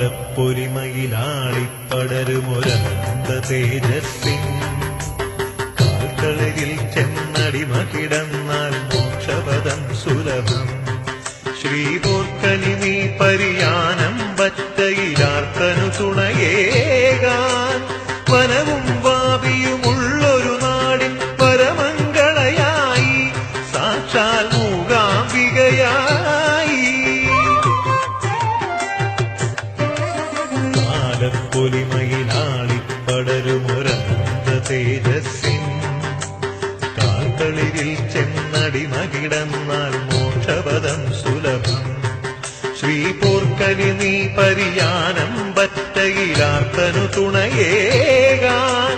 കാലപ്പൊലിമയിലാളിപ്പടരുമൊരനന്ത തേജസ്സിൻ കാൽക്കളരിൽ ചെന്നടിമ കിടന്നാൽ മോക്ഷപദം സുലഭം. ശ്രീപോർക്കലി നീ പരിയാനം ബറ്റയിലാർത്തനു തുണയേകാൻ വനവും വാപിയുമുള്ളൊരു നാടിൻ പരമംഗളയായി സാക്ഷാൽ മൂകാംബികയായി. കാലപ്പൊലിമയിലാളിപ്പടരുമൊരനന്ത തേജസ്സിൻ കാൽക്കളിരിൽ ചെന്നടിമ കിടന്നാൽ മോക്ഷപദം സുലഭം. ശ്രീപോർക്കലി നീ പരിയാനം ബറ്റയിലാർത്തനു തുണയേകാൻ